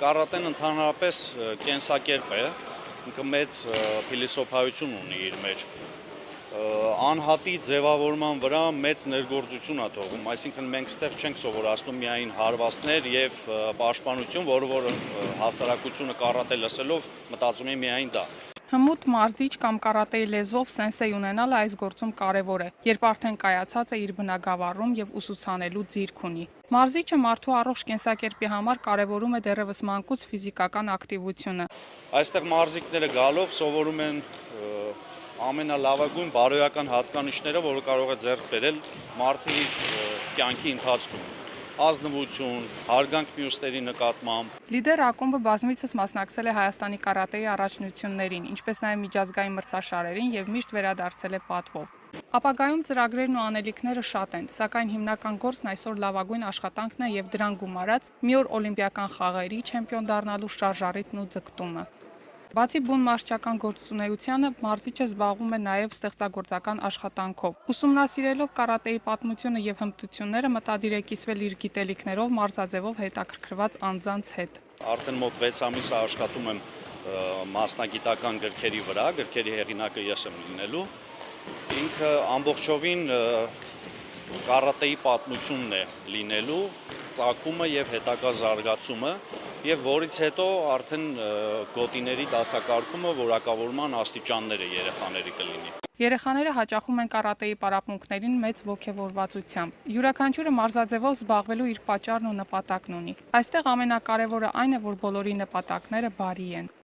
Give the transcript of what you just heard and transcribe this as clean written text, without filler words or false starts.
Կարատեն ընդհանրապես կենսակերպ է, ինքը մեծ փիլիսոփայություն ունի իր մեջ, անհատի ձևավորման վրա մեծ ներգործություն է թողում, այսինքն մենք ստեղ չենք սովորացնում միայն հարվածներ և պաշտպանություն, որը հասարակությունը կարատե լսելով մտածում է միայն դա։ Հմուտ մարզիչ կամ կարատեի լեզվով սենսեյ ունենալը այս գործում կարևոր է, երբ արդեն կայացած է իր բնագավառում և ուսուցանելու ձիրք ունի։ Մարզիչը մարդու առողջ կենսակերպի համար կարևորում է դեռևս մանկուց ֆիզիկական ակտիվությունը։ Այստեղ մարզիկները գալով սովորում են ամենալավագույն բարոյական հատկանիշները, որը կարող է ձեռք բերել մարդը իր կյանքի ընթացքում։ Ազնվություն, հարգանք մյուսների նկատմամբ։ Լիդեր ակումբը բազմիցս մասնակցել է Հայաստանի կարատեի առաջնություններին, ինչպես նաև միջազգային մրցաշարերին և միշտ վերադարձել է պատվով։ Ապագայում ծրագրերն ու անելիքները շատ են, սակայն հիմնական գործն այսօր լավագույն աշխատանքն է և դրան գումարած մի օր օլիմպիական խաղերի չեմպիոն դառնալու շարժառիթն ու ձգտումը։ Բացի բուն մարզչական գործունեությանը, մարզիչը զբաղվում է նաև ստեղծագործական աշխատանքով։ Ուսումնասիրելով կարատեի պատմությունը և հմտությունները մտադիր է կիսվել իր գիտելիքներով մարզաձևով հետաքրքրված անձանց հետ։ Արդեն մոտ 6 ամիս աշխատում եմ մասնագիտական գրքերի վրա, գրքերի հեղինակը ես եմ լինելու։ Ինքը ամբողջովին կարատեի պատմությունն է լինելու, ծագումը և հետագա զարգացումը, և որից հետո արդեն գոտիների դասակարգումը, որակավորման աստիճանները երեխաների կլինի։ Երեխաները հաճախում են կարատեի պարապմունքներին մեծ ոգևորվածությամբ։ Յուրաքանչյուրը մարզաձևով զբաղվելու իր պատճառն ու նպատակն ունի։ Այստեղ ամենակարևորը այն է, որ բոլորի նպատակները բարի են։